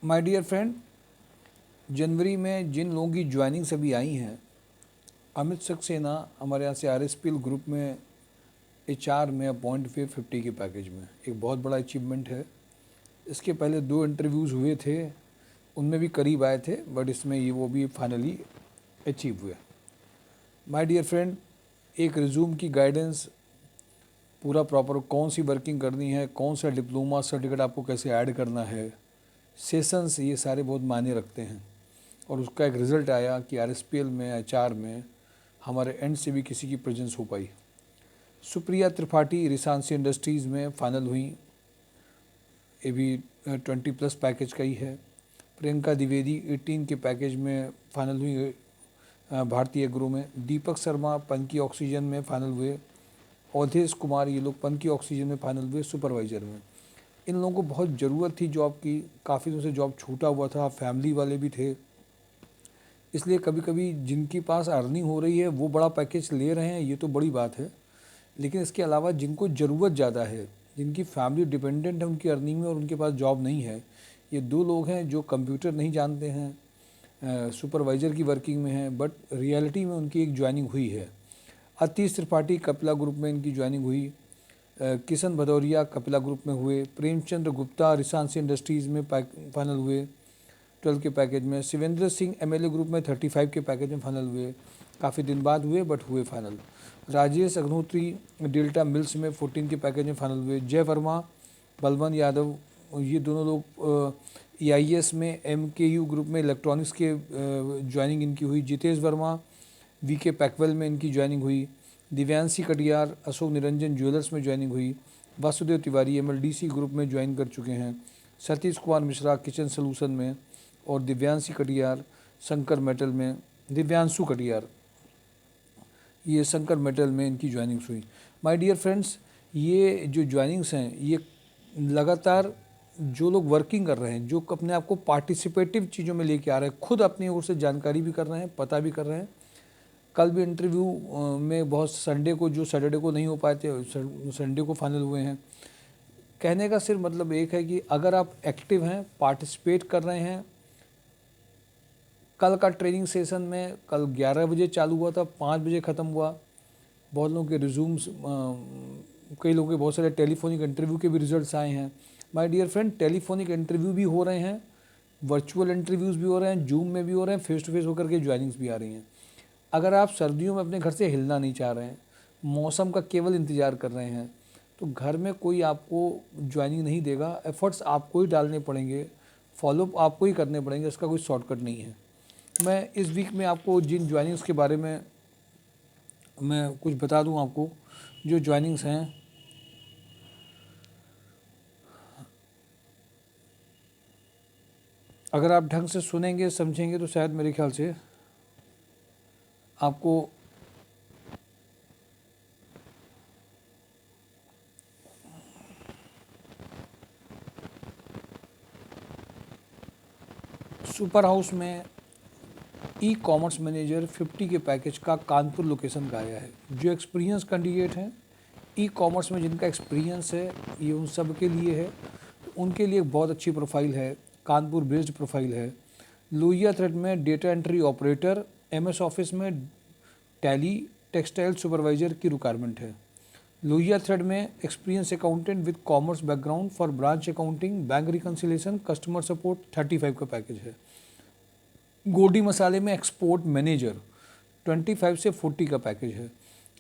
My dear friend, जनवरी में जिन लोगों की ज्वाइनिंग्स अभी आई हैं, अमित सक्सेना हमारे यहाँ से आरएसपीएल ग्रुप में एचआर में अपॉइंट हुए 50 के पैकेज में। एक बहुत बड़ा अचीवमेंट है। इसके पहले 2 इंटरव्यूज़ हुए थे, उनमें भी करीब आए थे, बट इसमें ये वो भी फाइनली अचीव हुए। माय डियर फ्रेंड, एक रिज्यूम की गाइडेंस पूरा प्रॉपर, कौन सी वर्किंग करनी है, कौन सा डिप्लोमा सर्टिफिकेट आपको कैसे ऐड करना है, सेशंस, ये सारे बहुत मायने रखते हैं। और उसका एक रिज़ल्ट आया कि आरएसपीएल में एचआर में हमारे एंड से भी किसी की प्रेजेंस हो पाई। सुप्रिया त्रिपाठी रिसांसी इंडस्ट्रीज़ में फाइनल हुई, ये भी 20+ पैकेज का ही है। प्रियंका द्विवेदी 18 के पैकेज में फाइनल हुई भारतीय एग्रो में। दीपक शर्मा पंकी ऑक्सीजन में फाइनल हुए। अवधेश कुमार, ये लोग पंकी ऑक्सीजन में फाइनल हुए सुपरवाइज़र में। इन लोगों को बहुत ज़रूरत थी जॉब की, काफ़ी दिनों से जॉब छूटा हुआ था, फैमिली वाले भी थे, इसलिए कभी कभी जिनके पास अर्निंग हो रही है वो बड़ा पैकेज ले रहे हैं, ये तो बड़ी बात है। लेकिन इसके अलावा जिनको ज़रूरत ज़्यादा है, जिनकी फैमिली डिपेंडेंट है उनकी अर्निंग में और उनके पास जॉब नहीं है, ये 2 लोग हैं जो कंप्यूटर नहीं जानते हैं, सुपरवाइज़र की वर्किंग में हैं, बट रियलिटी में उनकी एक ज्वाइनिंग हुई है। अतीश त्रिपाठी कपिला ग्रुप में इनकी ज्वाइनिंग हुई। किशन भदौरिया कपिला ग्रुप में हुए। प्रेमचंद्र गुप्ता रिसांसी इंडस्ट्रीज़ में फाइनल हुए 12 के पैकेज में। शिवेंद्र सिंह एमएलए ग्रुप में 35 के पैकेज में फाइनल हुए। काफ़ी दिन बाद हुए बट हुए final. Rajesh Agnihotri delta mills में 14 के पैकेज में फाइनल हुए। जय वर्मा बलवंत यादव, ये दोनों लोग EIS में MKU ग्रुप में इलेक्ट्रॉनिक्स के ज्वाइनिंग इनकी हुई। जितेश वर्मा VK पैकवेल में इनकी ज्वाइनिंग हुई। दिव्यांशी कटियार अशोक निरंजन ज्वेलर्स में ज्वाइनिंग हुई। वासुदेव तिवारी MLDC ग्रुप में ज्वाइन कर चुके हैं। सतीश कुमार मिश्रा किचन सोल्यूशन में, और दिव्यांशी कटियार शंकर मेटल में, दिव्यांशु कटियार ये शंकर मेटल में इनकी ज्वाइनिंग्स हुई। माय डियर फ्रेंड्स, ये जो ज्वाइनिंग्स हैं ये लगातार जो लोग वर्किंग कर रहे हैं, जो अपने आप को पार्टिसिपेटिव चीज़ों में लेके आ रहे हैं, खुद अपनी ओर से जानकारी भी कर रहे हैं, पता भी कर रहे हैं। कल भी इंटरव्यू में बहुत संडे को, जो सैटरडे को नहीं हो पाए थे, संडे को फाइनल हुए हैं। कहने का सिर्फ मतलब एक है कि अगर आप एक्टिव हैं, पार्टिसिपेट कर रहे हैं। कल का ट्रेनिंग सेशन में कल 11 बजे चालू हुआ था, 5 बजे ख़त्म हुआ। बहुत लोगों के रिज्यूम्स, कई लोगों के बहुत सारे टेलीफोनिक इंटरव्यू के भी रिजल्ट्स आए हैं। My dear friend, telephonic interview भी हो रहे हैं, वर्चुअल इंटरव्यूज़ भी हो रहे हैं, जूम में भी हो रहे हैं, फेस टू फेस होकर के ज्वाइनिंग्स भी आ रही हैं। अगर आप सर्दियों में अपने घर से हिलना नहीं चाह रहे हैं, मौसम का केवल इंतज़ार कर रहे हैं, तो घर में कोई आपको ज्वाइनिंग नहीं देगा। एफर्ट्स आपको ही डालने पड़ेंगे, फॉलोअप आपको ही करने पड़ेंगे, इसका कोई शॉर्टकट नहीं है। मैं इस वीक में आपको जिन ज्वाइनिंग्स के बारे में मैं कुछ बता दूं आपको, जो ज्वाइनिंग्स हैं, अगर आप ढंग से सुनेंगे समझेंगे तो शायद मेरे ख्याल से आपको सुपर हाउस में ई-कॉमर्स मैनेजर 50 के पैकेज का कानपुर लोकेशन का आया है। जो एक्सपीरियंस कैंडिडेट हैं ई-कॉमर्स में, जिनका एक्सपीरियंस है, ये उन सब के लिए है। तो उनके लिए बहुत अच्छी प्रोफाइल है, कानपुर बेस्ड प्रोफाइल है। लोहिया थ्रेड में data entry operator, MS office में टैली टेक्सटाइल सुपरवाइजर की रिक्वायरमेंट है। लोहिया थ्रेड में experience accountant with commerce background for branch accounting, bank reconciliation, customer support, 35 का पैकेज है। गोडी मसाले में एक्सपोर्ट मैनेजर 25 से 40 का पैकेज है।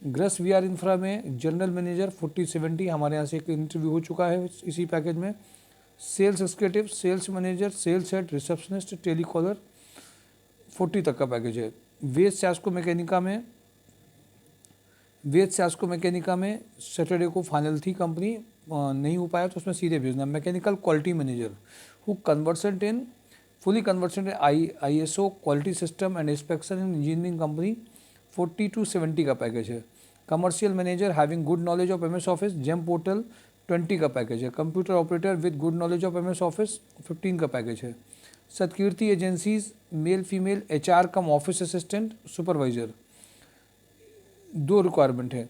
ग्रस VR इंफ्रा में जनरल मैनेजर 40-70, हमारे यहाँ से एक इंटरव्यू हो चुका है इसी पैकेज में। Sales executive, sales manager, sales head, receptionist, telecaller, 40 तक का पैकेज है। वेद सैस्को मैकेनिका में सैटरडे को फाइनल थी, कंपनी नहीं हो पाया तो उसमें सीधे भेजना। Mechanical quality manager who fully conversant ISO quality system and inspection in engineering company, 40-70 का पैकेज है। Commercial manager having good knowledge of MS office, GeM portal, 20 का पैकेज है। Computer operator with good knowledge of MS office, 15 का package है। Satkirti agencies male female HR cum office assistant supervisor, 2 requirement है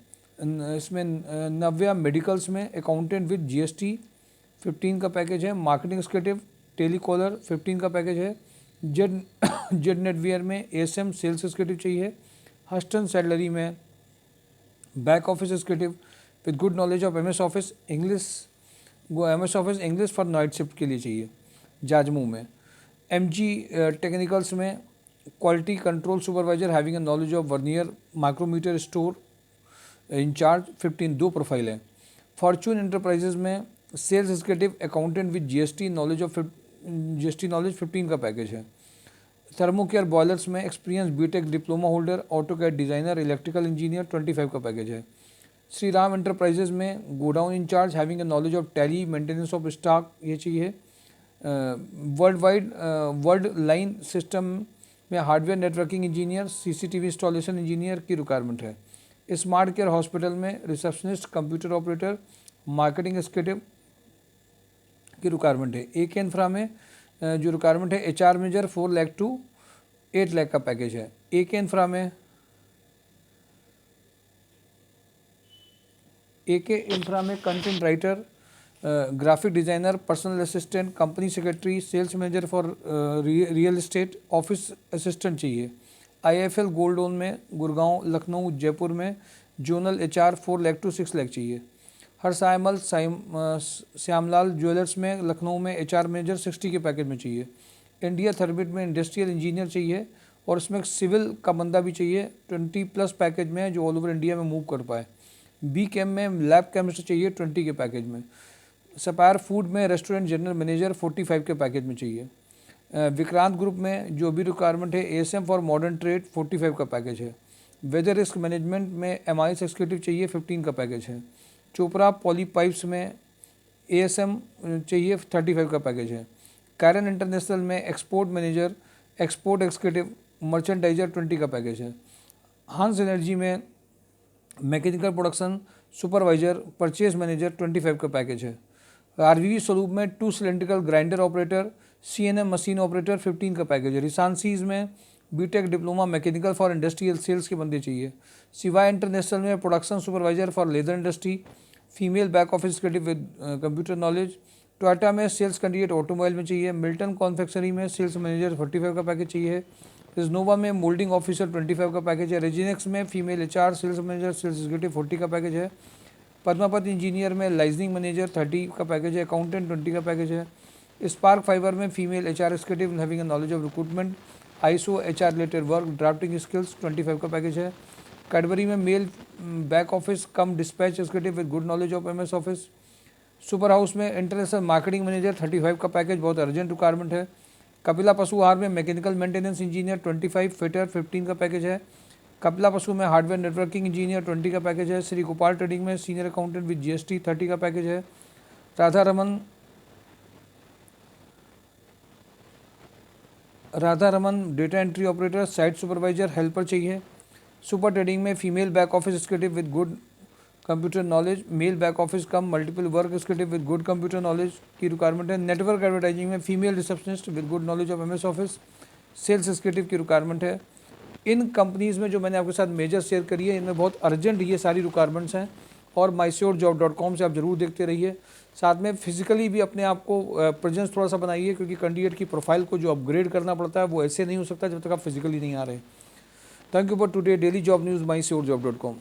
इसमें। Navya medicals में accountant with GST, 15 का package है। Marketing executive telecaller 15 का पैकेज है। जेड जेड नेटवियर में एएसएम सेल्स एग्जीक्यूटिव चाहिए। हस्टन सैलरी में back office executive with good knowledge of MS office English for night shift के लिए चाहिए। जाजमू में एमजी टेक्निकल्स में quality control supervisor having a knowledge of vernier micrometer store incharge 15 दो प्रोफाइल है। फॉर्चून एंटरप्राइजेज में sales executive accountant with GST knowledge 15 का package है। थर्मोकेयर बॉयलर्स में experience BTech diploma holder AutoCAD designer electrical engineer 25 का package है। Shri Ram enterprises में godown incharge having a knowledge of tally maintenance of stock ये चाहिए। World line system में hardware networking engineer CCTV installation engineer की requirement है। Smart care hospital में receptionist computer operator marketing executive की रिक्वायरमेंट है। एक इंफ्रा में जो रिक्वायरमेंट है HR manager 4 lakh to 8 lakh का पैकेज है। एक इंफ्रा में content writer graphic designer personal assistant company secretary sales manager for real estate office assistant चाहिए। आईएफएल गोल्ड लोन में गुड़गांव लखनऊ जयपुर में zonal HR 4 lakh to 6 lakh चाहिए। हरसायमल श्यामलाल ज्वेलर्स में लखनऊ में एचआर मैनेजर 60 के पैकेज में चाहिए। इंडिया थर्बिट में इंडस्ट्रियल इंजीनियर चाहिए और इसमें सिविल का बंदा भी चाहिए 20+ पैकेज में जो ऑल ओवर इंडिया में मूव कर पाए। बी कैम में लैब केमिस्ट चाहिए 20 के पैकेज में। सपायर फूड में रेस्टोरेंट जनरल मैनेजर 45 के पैकेज में चाहिए। विक्रांत ग्रुप में जो भी रिक्वायरमेंट है एएसएम फॉर मॉडर्न ट्रेड 45 का पैकेज है। वेदर रिस्क मैनेजमेंट में एमआईएस एग्जीक्यूटिव चाहिए 15 का पैकेज है। चोपड़ा पॉली पाइप्स में एएसएम चाहिए 35 का पैकेज है। कैरन इंटरनेशनल में export manager export executive merchandiser 20 का पैकेज है। हंस एनर्जी में mechanical production supervisor purchase manager 25 का पैकेज है। आरवीवी स्वरूप में 2 cylindrical grinder operator CNM machine operator 15 का पैकेज है। रिसांसीज में BTech diploma mechanical for industrial sales के बंदे चाहिए। सिवाय इंटरनेशनल में production supervisor for leather industry female back office executive with computer knowledge. Toyota में सेल्स कैंडिडेट ऑटोमोबाइल में चाहिए। मिल्टन कॉन्फेक्शनरी में सेल्स मैनेजर 45 का पैकेज चाहिए। रिजनोवा में मोल्डिंग ऑफिसर 25 का पैकेज है। रेजिनेक्स में female HR sales manager sales executive 40 का पैकेज है। पद्मापत इंजीनियर में लाइजनिंग मैनेजर 30 का पैकेज है। अकाउंटेंट 20 का पैकेज है। स्पार्क फाइबर में female HR executive having a knowledge of recruitment ISO HR related work drafting skills 25 का पैकेज है। कैडबरी में male back office cum dispatch executive with good knowledge of MS office. Super house में international marketing manager 35 का package बहुत urgent requirement है। कपिला पशु आहार में मैकेनिकल मेंटेनेंस इंजीनियर 25 फिटर 15 का पैकेज है। कपिला पशु में हार्डवेयर नेटवर्किंग इंजीनियर 20 का पैकेज है। श्री गोपाल ट्रेडिंग में सीनियर अकाउंटेंट विद जीएसटी 30 का पैकेज है। Radha Raman data entry operator site supervisor helper चाहिए। सुपर ट्रेडिंग में female back office executive with good computer knowledge male back office cum multiple work executive with good computer knowledge की requirement है। Network Advertising में female receptionist with good knowledge of MS office sales executive की requirement है। इन companies में जो मैंने आपके साथ मेजर शेयर करी है इनमें बहुत अर्जेंट ये सारी रिक्वायरमेंट्स हैं और mysurejob.com से आप ज़रूर देखते रहिए। साथ में फिजिकली भी अपने आप को प्रेजेंस थोड़ा सा बनाइए क्योंकि कैंडिडेट की प्रोफाइल को जो अपग्रेड करना पड़ता है वो ऐसे नहीं हो सकता जब तक आप फिजिकली नहीं आ रहे। Thank you for today daily job news mysurejob.com।